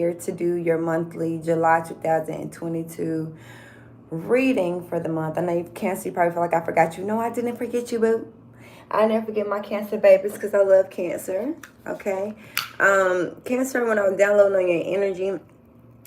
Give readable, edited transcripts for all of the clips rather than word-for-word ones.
here to do your monthly July 2022 reading for the month. I know you Cancer, you probably feel like I forgot you. No, I didn't forget you, boo. I never forget my Cancer babies because I love Cancer. Okay. Cancer, when I was downloading on your energy,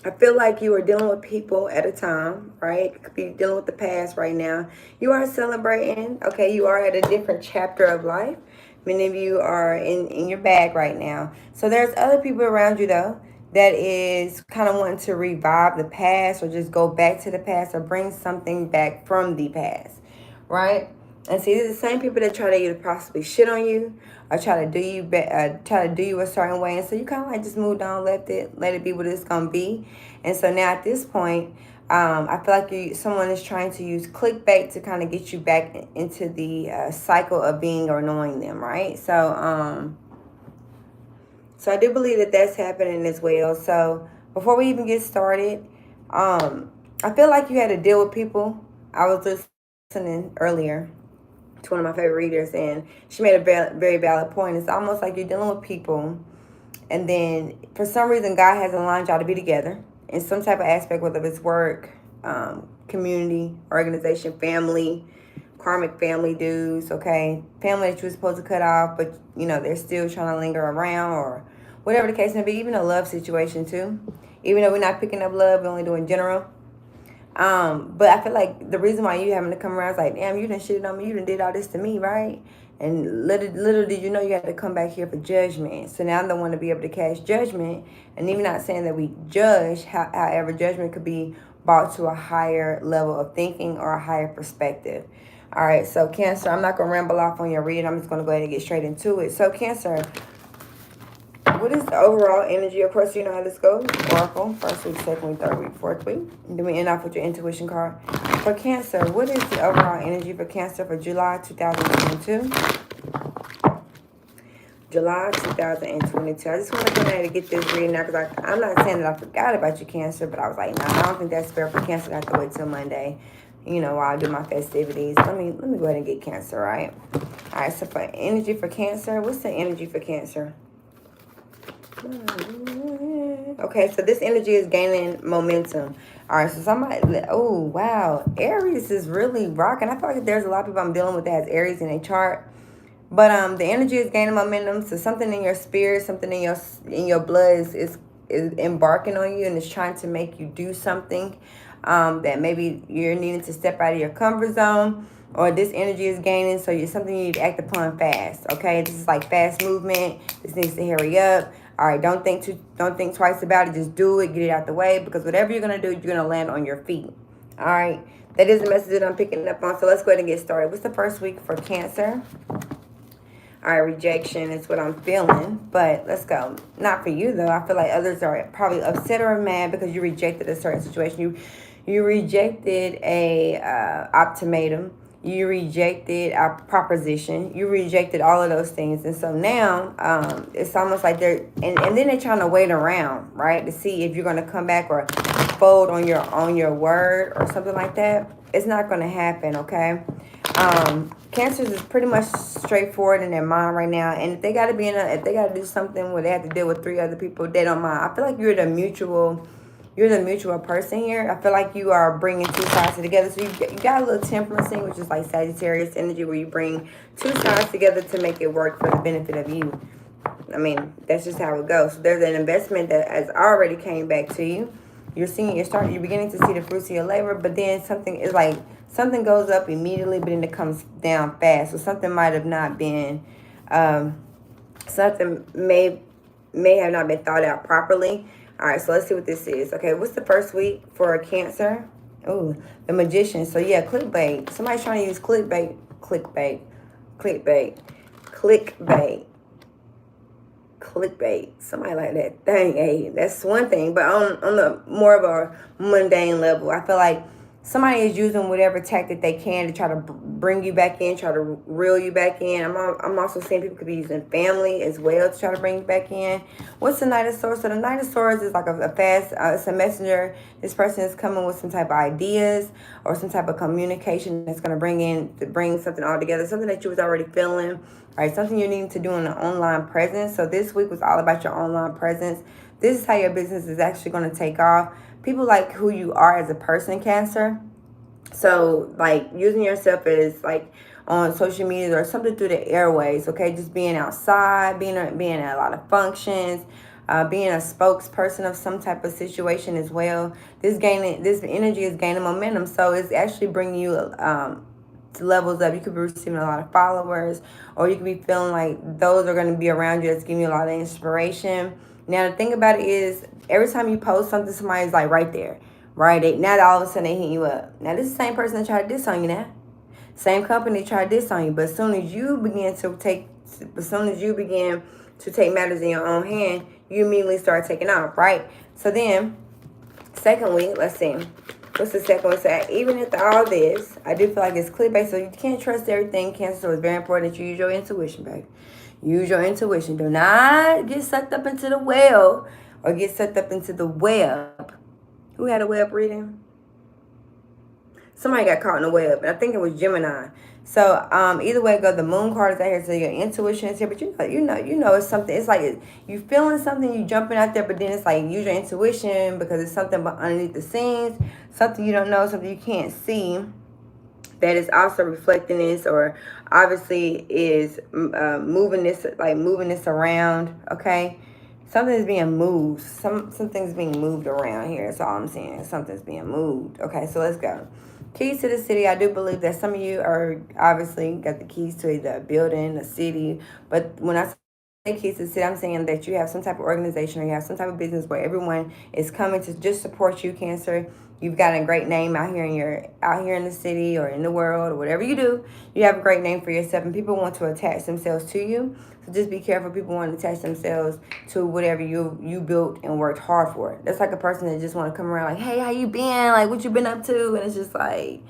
I feel like you are dealing with people at a time, right? You could be dealing with the past right now. You are celebrating, okay? You are at a different chapter of life. Many of you are in your bag right now. So there's other people around you, though, that is kind of wanting to revive the past or just go back to the past or bring something back from the past, right? And see, these are the same people that try to either possibly shit on you or try to do you a certain way. And so you kind of like just moved on, let it be what it's gonna be. And so now at this point, I feel like someone is trying to use clickbait to kind of get you back into the cycle of being or knowing them, right? So I do believe that that's happening as well. So before we even get started, I feel like you had to deal with people. I was listening earlier to one of my favorite readers, and she made a very valid point. It's almost like you're dealing with people, and then for some reason God has aligned y'all to be together in some type of aspect, whether it's work, community, organization, family, karmic family dues, okay? Family that you were supposed to cut off, but they're still trying to linger around, or whatever the case may be. Even a love situation too. Even though we're not picking up love, we're only doing general. But I feel like the reason why you having to come around is like, damn, you done shitted on me, you done did all this to me, right? And little did you know you had to come back here for judgment. So now I don't want to be able to cast judgment. And even not saying that we judge, however, judgment could be brought to a higher level of thinking or a higher perspective. All right, so Cancer, I'm not going to ramble off on your reading. I'm just going to go ahead and get straight into it. So Cancer, what is the overall energy? Of course, you know how this goes. Oracle, first week, second week, third week, fourth week. And then we end off with your intuition card. For Cancer, what is the overall energy for Cancer for July 2022? July 2022. I just want to come ahead and get this reading now because I'm not saying that I forgot about you, Cancer, but I was like, no, I don't think that's fair for Cancer. I have to wait till Monday, while I do my festivities. Let me go ahead and get Cancer, right? All right, so for energy for Cancer, what's the energy for Cancer? Okay, so this energy is gaining momentum. All right, so somebody, oh, wow. Aries is really rocking. I feel like there's a lot of people I'm dealing with that has Aries in a chart. But the energy is gaining momentum. So something in your spirit, something in your blood is embarking on you and is trying to make you do something that maybe you're needing to step out of your comfort zone. Or this energy is gaining, so you're something you need to act upon fast. Okay, this is like fast movement. This needs to hurry up. All right, don't think twice about it. Just do it, get it out the way, because whatever you're gonna do, you're gonna land on your feet. All right, that is the message that I'm picking up on. So let's go ahead and get started. What's the first week for Cancer? All right, rejection is what I'm feeling, but let's go. Not for you though. I feel like others are probably upset or mad because you rejected a certain situation. You rejected a ultimatum. You rejected a proposition. You rejected all of those things. And so now it's almost like they're, and then they're trying to wait around, right? To see if you're going to come back or fold on your word or something like that. It's not going to happen, okay? Cancers is pretty much straightforward in their mind right now. And if they got to if they got to do something where they have to deal with 3 other people, they don't mind. I feel like you're the mutual person here. I feel like you are bringing 2 sides together. So you got a little temperancing, which is like Sagittarius energy, where you bring 2 sides together to make it work for the benefit of you. I mean, that's just how it goes. So there's an investment that has already came back to you. You're beginning to see the fruits of your labor, but then something goes up immediately, but then it comes down fast. So something might have not been, something may have not been thought out properly. All right, so let's see what this is. Okay, what's the first week for Cancer? Oh, the Magician. So yeah, clickbait. Somebody's trying to use clickbait. Somebody like that. Dang, hey, that's one thing. But on the more of a mundane level, I feel like somebody is using whatever tactic they can to try to bring you back in, try to reel you back in. I'm also seeing people could be using family as well to try to bring you back in. What's the Knight of Swords? So the Knight of Swords is like a fast, it's a messenger. This person is coming with some type of ideas or some type of communication that's going to bring something all together, something that you was already feeling. All right, something you need to do in an online presence. So this week was all about your online presence. This is how your business is actually going to take off. People like who you are as a person, Cancer. So, like, using yourself as, like, on social media or something through the airways, okay? Just being outside, being at a lot of functions, being a spokesperson of some type of situation as well. This energy is gaining momentum. So, it's actually bringing you to levels up. You could be receiving a lot of followers, or you could be feeling like those are going to be around you that's giving you a lot of inspiration. Now, the thing about it is, every time you post something, somebody's like right there. Right? Now all of a sudden they hit you up. Now this is the same person that tried to diss on you now. Same company tried to diss on you. But as soon as you begin to take matters in your own hand, you immediately start taking off, right? So then, second week, let's see. What's the second one? So even after all this, I do feel like it's clickbait, so you can't trust everything, Cancer. So it's very important that you use your intuition, baby. Use your intuition. Do not get sucked up into the well or get sucked up into the web. Who had a web reading? Somebody got caught in a web, and I think it was Gemini. So either way, go. The moon card is out here, so your intuition is here. But you know, it's something. It's like you feeling something, you jumping out there, but then it's like use your intuition because it's something underneath the scenes, something you don't know, something you can't see. That is also reflecting this, or obviously is moving this around. Okay. Something's being moved. Something's being moved around here. That's all I'm saying. Something's being moved. Okay, so let's go. Keys to the city. I do believe that some of you are obviously got the keys to the building, the city. But when I say keys to the city, I'm saying that you have some type of organization or you have some type of business where everyone is coming to just support you, Cancer. You've got a great name out here in the city or in the world or whatever you do. You have a great name for yourself, and people want to attach themselves to you. So just be careful. People want to attach themselves to whatever you built and worked hard for. That's like a person that just want to come around like, hey, how you been? Like, what you been up to? And it's just like,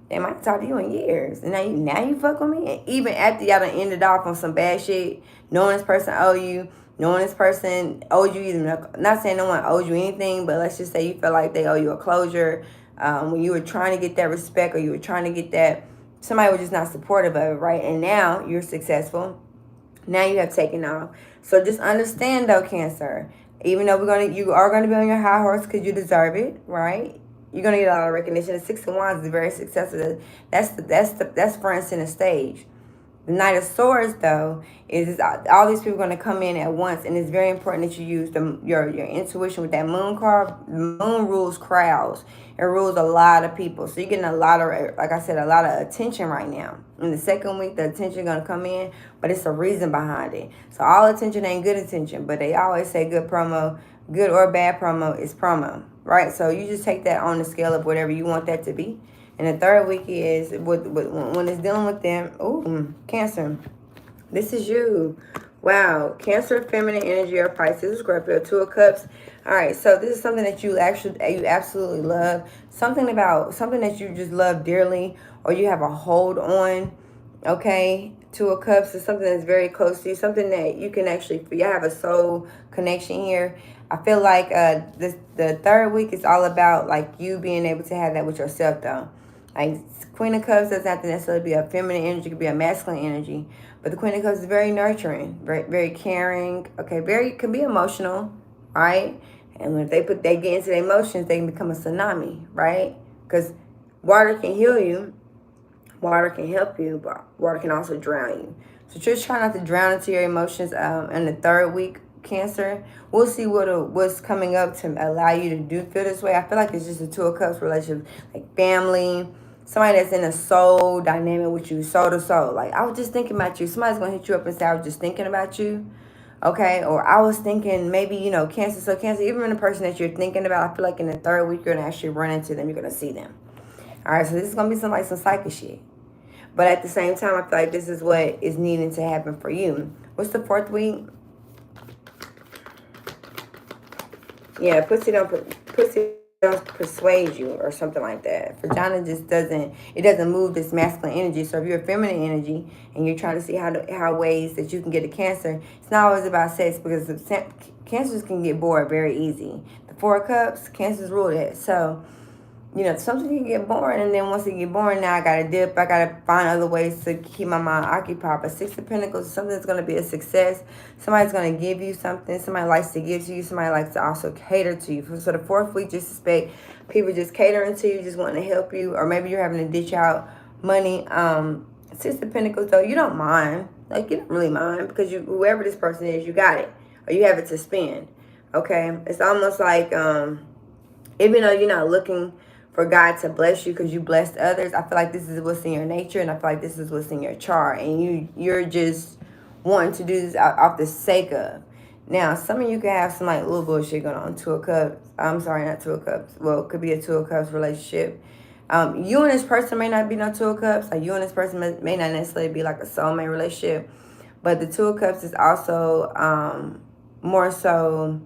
they might talk to you in years. And now you fuck with me? And even after y'all done ended off on some bad shit, knowing this person owe you, knowing this person owed you either, not saying no one owed you anything, but let's just say you feel like they owe you a closure. When you were trying to get that respect, or you were trying to get that, somebody was just not supportive of it, right? And now you're successful. Now you have taken off. So just understand though, Cancer, even though you are gonna be on your high horse because you deserve it, right? You're gonna get a lot of recognition. The Six of Wands is very successful. That's front center stage. The Knight of Swords, though, is all these people are going to come in at once, and it's very important that you use your intuition with that moon card. The moon rules crowds. It rules a lot of people. So you're getting a lot of, like I said, a lot of attention right now. In the second week, the attention is going to come in, but it's a reason behind it. So all attention ain't good attention, but they always say good promo, good or bad promo is promo, right? So you just take that on the scale of whatever you want that to be. And the third week is when it's dealing with them. Ooh, Cancer. This is you. Wow. Cancer, feminine energy, or Pisces, Scorpio, Two of Cups. All right. So this is something that you absolutely love. Something that you just love dearly, or you have a hold on. Okay. Two of Cups is something that's very close to you. Something that you can actually, you have a soul connection here. I feel like the third week is all about like you being able to have that with yourself though. Like Queen of Cups doesn't have to necessarily be a feminine energy, it could be a masculine energy. But the Queen of Cups is very nurturing, very, very caring. Okay, can be emotional, right? And when they get into their emotions, they can become a tsunami, right? Because water can heal you, water can help you, but water can also drown you. So just try not to drown into your emotions in the third week, Cancer. We'll see what's coming up to allow you to feel this way. I feel like it's just a Two of Cups relationship, like family, somebody that's in a soul dynamic with you, soul to soul. Like, I was just thinking about you. Somebody's going to hit you up and say, I was just thinking about you. Okay, or I was thinking maybe, Cancer. So Cancer, even the person that you're thinking about, I feel like in the third week, you're going to actually run into them. You're going to see them. All right, so this is going to be some psychic shit. But at the same time, I feel like this is what is needing to happen for you. What's the fourth week? Yeah, pussy don't persuade you or something like that. Vagina just doesn't move this masculine energy. So if you're a feminine energy and you're trying to see how ways that you can get a Cancer, it's not always about sex, because Cancers can get bored very easy. The Four of Cups, Cancers rule that. So you know, something can get boring, and then once it get boring, now I gotta dip. I gotta find other ways to keep my mind occupied. But Six of Pentacles is something that's gonna be a success. Somebody's gonna give you something. Somebody likes to give to you. Somebody likes to also cater to you. So the fourth week, just expect people just catering to you, just wanting to help you, or maybe you're having to dish out money. Six of Pentacles, though, you don't mind. Like, you don't really mind because you, whoever this person is, you got it, or you have it to spend. Okay, it's almost like even though you're not looking for God to bless you because you blessed others, I feel like this is what's in your nature, and I feel like this is what's in your chart, and you're just wanting to do this off the sake of. Now, some of you can have some like little bullshit going on. Two of Cups. I'm sorry, not Two of Cups. Well, it could be a Two of Cups relationship. You and this person may not be no Two of Cups. Like, you and this person may not necessarily be like a soulmate relationship. But the Two of Cups is also more so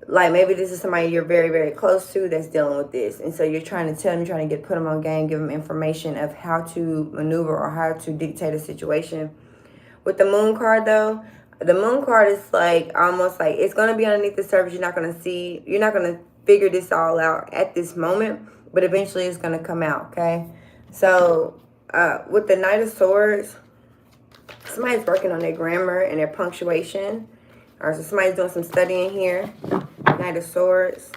like maybe this is somebody you're very, very close to that's dealing with this. And so you're trying to tell them, you're trying to put them on game, give them information of how to maneuver or how to dictate a situation. With the Moon card, though, the Moon card is like almost like it's going to be underneath the surface. You're not going to see, you're not going to figure this all out at this moment, but eventually it's going to come out, okay? So with the Knight of Swords, somebody's working on their grammar and their punctuation. All right, so somebody's doing some studying here. Knight of Swords.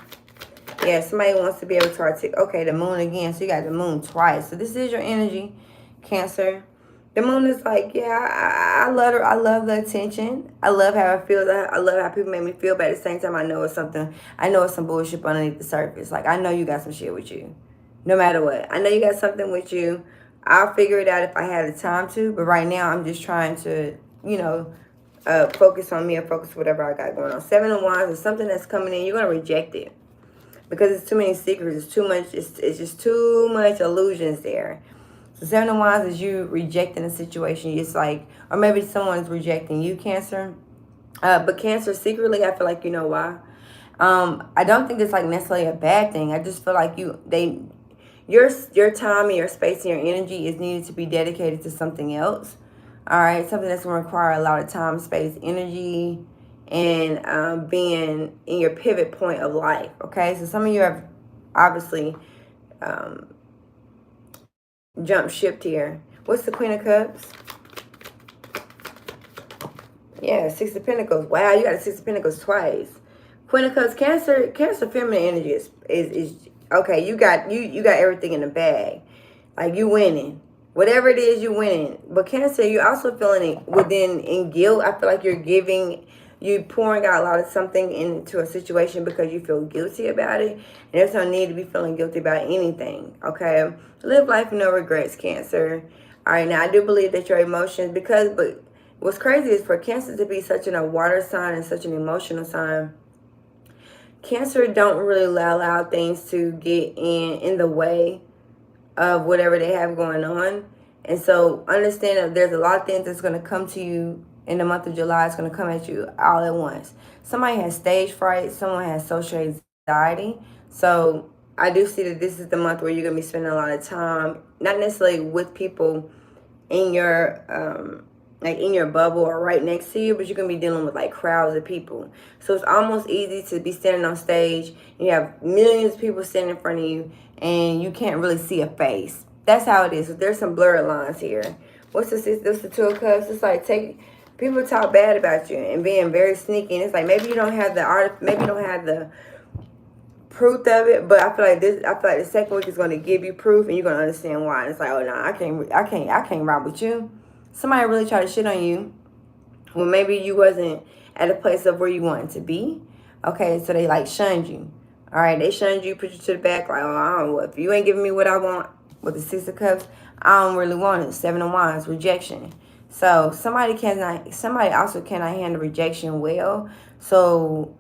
Yeah, somebody wants to be able to articulate. Okay, the Moon again. So you got the Moon twice. So this is your energy, Cancer. The Moon is like, yeah, I love her. I love the attention. I love how it feels. I love how people make me feel. But at the same time, I know it's something. I know it's some bullshit underneath the surface. Like, I know you got some shit with you. No matter what. I know you got something with you. I'll figure it out if I had the time to. But right now, I'm just trying to, you know, focus on me or focus whatever I got going on. Seven of Wands is something that's coming in. You're going to reject it. Because it's too many secrets. It's too much. It's just too much illusions there. So Seven of Wands is you rejecting a situation. It's like, or maybe someone's rejecting you, Cancer. But Cancer, secretly, I feel like you know why. I don't think it's like necessarily a bad thing. I just feel like your time and your space and your energy is needed to be dedicated to something else. All right, something that's going to require a lot of time, space, energy, and being in your pivot point of life. Okay, so some of you have obviously jumped ship here. What's the Queen of Cups? Yeah, Six of Pentacles. Wow, you got a Six of Pentacles twice. Queen of Cups, Cancer feminine energy is okay. You got everything in the bag. Like, you winning. Whatever it is, you winning. But Cancer, you're also feeling it in guilt. I feel like you're pouring out a lot of something into a situation because you feel guilty about it. And there's no need to be feeling guilty about anything, okay? Live life with no regrets, Cancer. All right, now I do believe that your emotions, but what's crazy is for Cancer to be such a water sign and such an emotional sign, Cancer don't really allow things to get in the way of whatever they have going on. And so understand that there's a lot of things that's going to come to you in the month of July. It's going to come at you all at once. Somebody has stage fright. Someone has social anxiety. So I do see that this is the month where you're going to be spending a lot of time, not necessarily with people in your like in your bubble or right next to you, but you're going to be dealing with like crowds of people. So it's almost easy to be standing on stage and you have millions of people standing in front of you and you can't really see a face. That's how it is. So there's some blurred lines here. What's the Two of Cups? It's like people talk bad about you and being very sneaky. And it's like maybe you don't have the proof of it, but I feel like the second week is going to give you proof and you're going to understand why. And it's like, oh no, I can't ride with you. Somebody really tried to shit on you when maybe you wasn't at a place of where you wanted to be. Okay, so they like shunned you. All right, they shunned you, put you to the back. Like, oh, I don't know, if you ain't giving me what I want with the Six of Cups, I don't really want it. Seven of Wands, rejection. So somebody also cannot handle rejection well. So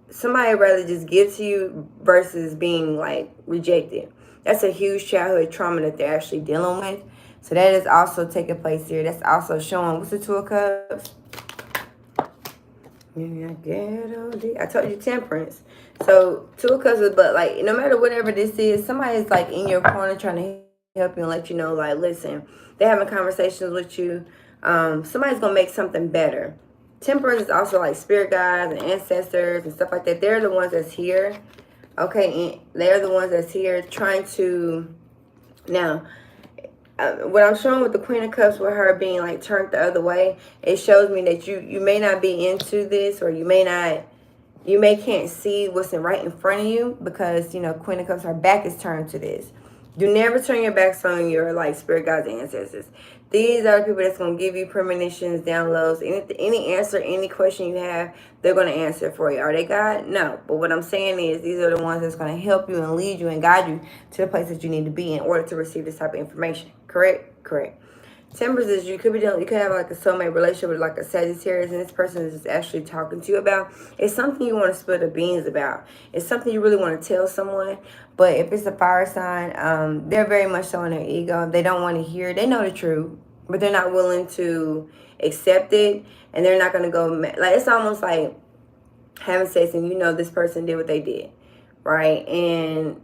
somebody rather just give to you versus being like rejected. That's a huge childhood trauma that they're actually dealing with. So that is also taking place here. That's also showing. What's the Two of Cups? I told you Temperance. So Two of Cups, but like no matter whatever this is, somebody's like in your corner trying to help you and let you know, like, listen, they're having conversations with you. Somebody's gonna make something better. Temperance is also like spirit guides and ancestors and stuff like that. They're the ones that's here. Okay, and they're the ones that's here trying to, now, what I'm showing with the Queen of Cups, with her being like turned the other way, it shows me that you may not be into this, or you may can't see what's right in front of you, because, you know, Queen of Cups, her back is turned to this. Do never turn your backs on your, like, spirit guides and ancestors. These are the people that's going to give you premonitions, downloads, any answer, any question you have, they're going to answer for you. Are they God? No. But what I'm saying is, these are the ones that's going to help you and lead you and guide you to the place that you need to be in order to receive this type of information. Correct? Correct. Temperance is, you could have like a soulmate relationship with like a Sagittarius, and this person is actually talking to you about. It's something you want to spill the beans about. It's something you really want to tell someone. But if it's a fire sign, they're very much so in their ego. They don't want to hear. They know the truth, but they're not willing to accept it, and they're not going to go, like, it's almost like having sex and you know this person did what they did, right? And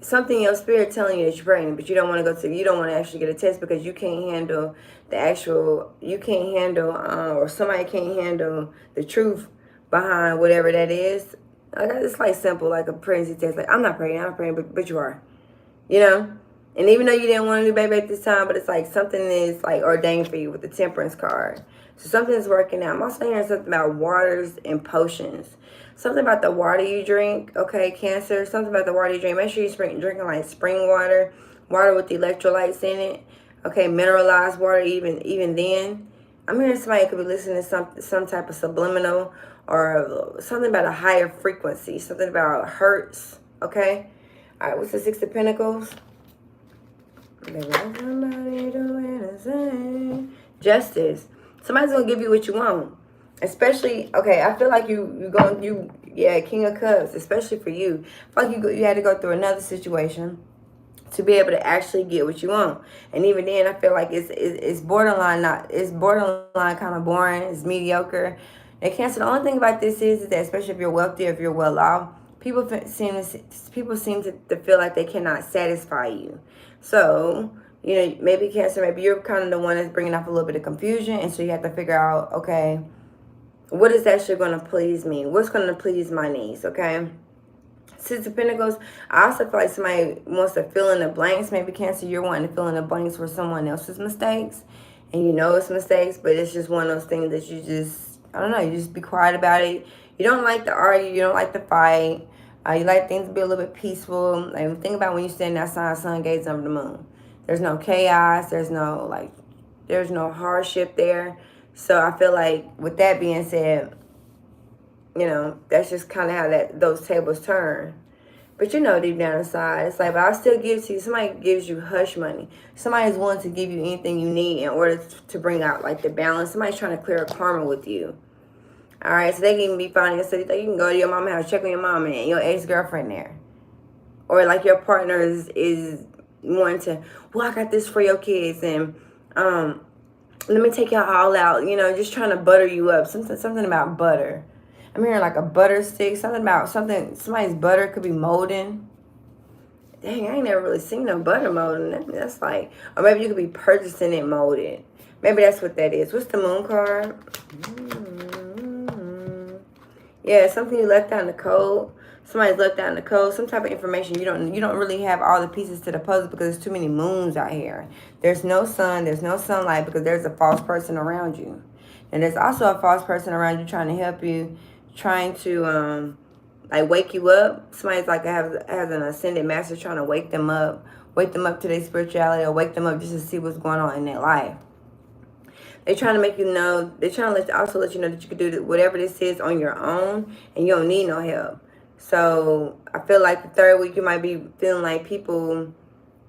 something in your spirit telling you that you're pregnant, but you don't want to you don't want to actually get a test because you can't handle or somebody can't handle the truth behind whatever that is. Like, it's like simple, like a pregnancy test. Like, I'm not pregnant, but you are, you know? And even though you didn't want a new baby at this time, but it's like something is like ordained for you with the Temperance card. So something is working out. I'm also hearing something about waters and potions. Something about the water you drink, okay, Cancer. Something about the water you drink. Make sure you're drinking like spring water, water with the electrolytes in it, okay, mineralized water. Even then, I'm hearing somebody could be listening to some type of subliminal or something about a higher frequency, something about hertz, okay. All right, what's the Six of Pentacles? Justice. Somebody's gonna give you what you want. Especially, okay, I feel like King of Cups, especially for you. I feel like you had to go through another situation to be able to actually get what you want. And even then, I feel like it's borderline kind of boring, it's mediocre. And Cancer, the only thing about this is that, especially if you're wealthy, if you're well off, people seem to feel like they cannot satisfy you. So, you know, maybe Cancer, maybe you're kind of the one that's bringing up a little bit of confusion, and so you have to figure out, okay, what is actually going to please me? What's going to please my needs, okay? Six of Pentacles, I also feel like somebody wants to fill in the blanks. Maybe Cancer, you're wanting to fill in the blanks for someone else's mistakes, and you know it's mistakes, but it's just one of those things that you just, I don't know, you just be quiet about it. You don't like to argue, you don't like to fight. You like things to be a little bit peaceful. Like, think about when you stand outside, sun gates over the moon. There's no chaos. There's no hardship there. So I feel like, with that being said, you know, that's just kind of how those tables turn. But you know, deep down inside, it's like, but I'll still give to you. Somebody gives you hush money. Somebody's willing to give you anything you need in order to bring out like the balance. Somebody's trying to clear a karma with you. All right, so they can even be finding, so you can go to your mama's house, check on your mama and your ex-girlfriend there. Or like your partner is wanting to, well, I got this for your kids, and let me take y'all all out, you know, just trying to butter you up. Something about butter. I'm hearing like a butter stick, somebody's butter could be molding. Dang, I ain't never really seen no butter molding. That's like, or maybe you could be purchasing it molded. Maybe that's what that is. What's the Moon card? Yeah, something you left out in the cold. Somebody's left out in the cold. Some type of information you don't really have all the pieces to the puzzle, because there's too many moons out here. There's no sun. There's no sunlight, because there's a false person around you. And there's also a false person around you trying to help you, trying to like wake you up. Somebody's like has an ascended master trying to wake them up to their spirituality, or wake them up just to see what's going on in their life. They're trying to make you know, they're trying to also let you know that you can do whatever this is on your own, and you don't need no help. So I feel like the third week you might be feeling like people,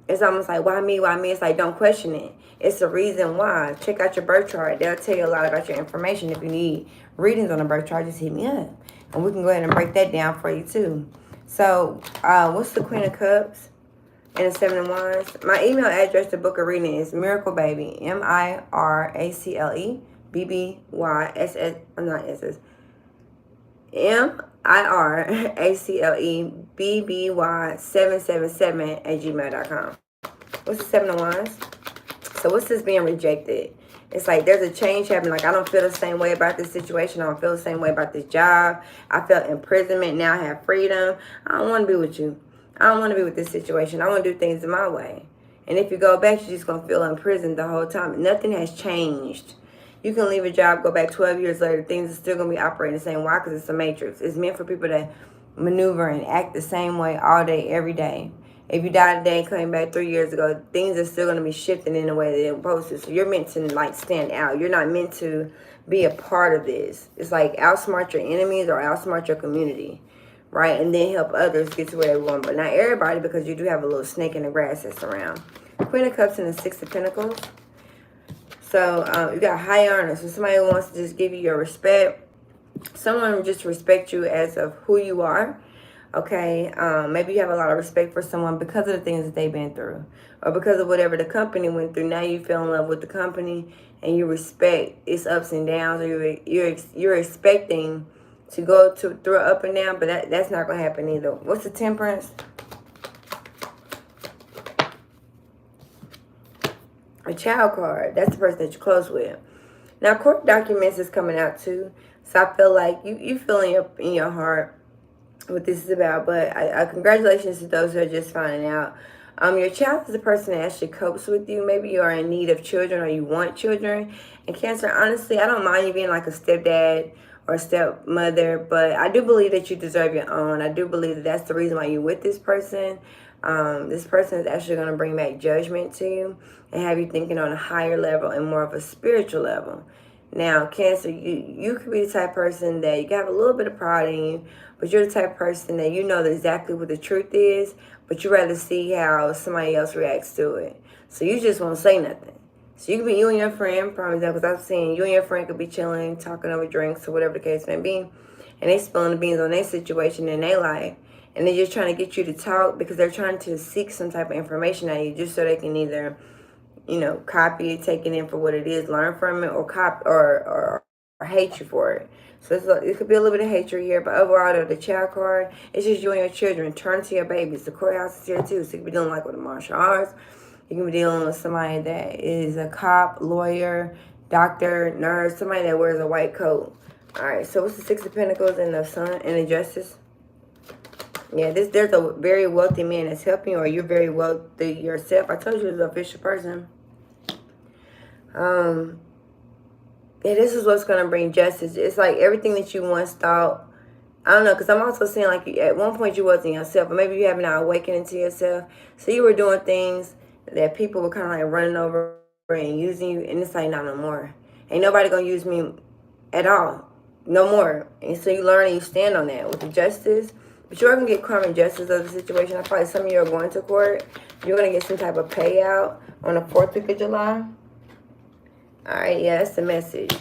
it's almost like, why me? It's like, don't question it. It's the reason why. Check out your birth chart. They'll tell you a lot about your information. If you need readings on the birth chart, just hit me up, and we can go ahead and break that down for you too. So what's the Queen of Cups and the Seven of Wands? My email address to book a reading is miraclebaby, MIRACLE BBYSS, not SS, MIRACLE BBY777 at gmail.com. What's the Seven of Wands? So what's this being rejected? It's like there's a change happening. Like, I don't feel the same way about this situation. I don't feel the same way about this job. I felt imprisonment. Now I have freedom. I don't want to be with you. I don't want to be with this situation. I want to do things in my way. And if you go back, you're just going to feel imprisoned the whole time. Nothing has changed. You can leave a job, go back 12 years later, things are still going to be operating the same. Why? Because it's a matrix. It's meant for people to maneuver and act the same way all day, every day. If you died today and came back 3 years ago, things are still going to be shifting in the way they're supposed to. So you're meant to, like, stand out. You're not meant to be a part of this. It's like outsmart your enemies or outsmart your community, right? And then help others get to where they want. But not everybody, because you do have a little snake in the grass that's around. Queen of Cups and the Six of Pentacles. So you got high honor. So somebody who wants to just give you your respect. Someone will just respect you as of who you are. Okay, maybe you have a lot of respect for someone because of the things that they've been through, or because of whatever the company went through. Now you fell in love with the company and you respect its ups and downs, or you're expecting to go through up and down, but that's not going to happen either. What's the Temperance? A child card. That's the person that you're close with. Now, court documents is coming out too, so I feel like you feel in your heart what this is about. But congratulations to those who are just finding out. Your child is the person that actually copes with you. Maybe you are in need of children, or you want children. And Cancer, honestly, I don't mind you being like a stepdad or a stepmother, but I do believe that you deserve your own. I do believe that that's the reason why you're with this person. This person is actually going to bring back judgment to you and have you thinking on a higher level and more of a spiritual level. Now, Cancer, you could be the type of person that you have a little bit of pride in you, but you're the type of person that you know exactly what the truth is, but you rather see how somebody else reacts to it. So you just won't say nothing. So you could be you and your friend, for example, because I've seen you and your friend could be chilling, talking over drinks or whatever the case may be, and they spilling the beans on their situation in their life, and they're just trying to get you to talk because they're trying to seek some type of information out of you just so they can either, copy it, take it in for what it is, learn from it, or or hate you for it. So it could be a little bit of hatred here, but overall, the child card, it's just you and your children. Turn to your babies. The courthouse is here too, so you could be dealing like with a martial arts. You can be dealing with somebody that is a cop, lawyer, doctor, nurse, somebody that wears a white coat. All right, so what's the Six of Pentacles and the Sun and the Justice? Yeah, there's a very wealthy man that's helping you, or you're very wealthy yourself. I told you it's an official person. Yeah, this is what's going to bring justice. It's like everything that you once thought. I don't know, because I'm also seeing like at one point you wasn't yourself, but maybe you have now awakened to yourself. So you were doing things that people were kind of like running over and using you, and it's like, no more. Ain't nobody going to use me at all. No more. And so you learn and you stand on that with the justice. But you're going to get karma and justice of the situation. I probably some of you are going to court. You're going to get some type of payout on the 4th week of July. All right, yeah, that's the message.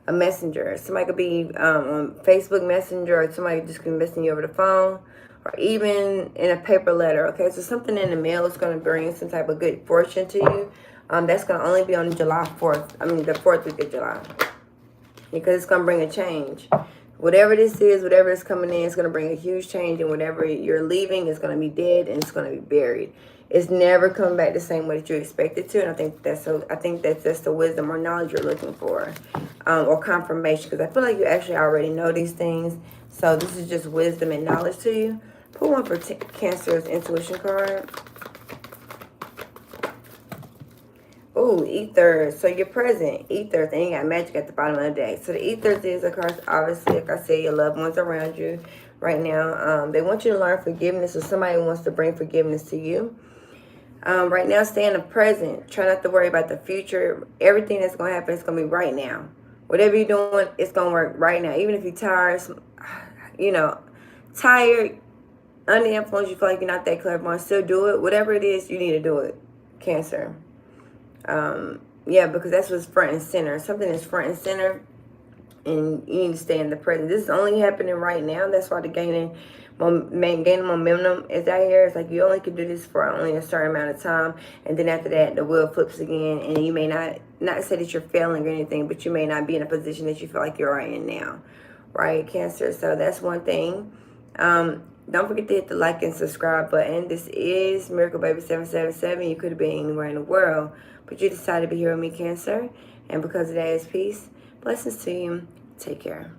A messenger. Somebody could be on Facebook Messenger, or somebody just can message you over the phone, or even in a paper letter. Okay, so something in the mail is going to bring some type of good fortune to you. That's going to only be on July 4th. I mean, the 4th week of July. Because it's going to bring a change. Whatever this is, whatever is coming in, it's going to bring a huge change. And whatever you're leaving is going to be dead and it's going to be buried. It's never coming back the same way that you expect it to. And I think that's the wisdom or knowledge you're looking for. Or confirmation. Because I feel like you actually already know these things. So this is just wisdom and knowledge to you. Put one for Cancer's intuition card. Ooh, ethers. So you're present. Ethers. And you got magic at the bottom of the deck. So the ethers is, of course, obviously, like I said, your loved ones around you right now. They want you to learn forgiveness, or somebody wants to bring forgiveness to you. Right now, stay in the present. Try not to worry about the future. Everything that's going to happen is going to be right now. Whatever you're doing, it's going to work right now. Even if you're tired, tired, under the influence, you feel like you're not that clever, still do it. Whatever it is, you need to do it, Cancer. Yeah, because that's what's front and center. Something is front and center, and you need to stay in the present. This is only happening right now. That's why the gaining momentum is out here. It's like you only can do this for only a certain amount of time, and then after that, the wheel flips again, and you may not say that you're failing or anything, but you may not be in a position that you feel like you're in now, right, Cancer? So that's one thing. Don't forget to hit the like and subscribe button. This is Miracle Baby 777. You could have been anywhere in the world, but you decided to be here with me, Cancer. And because of that is peace, blessings to you. Take care.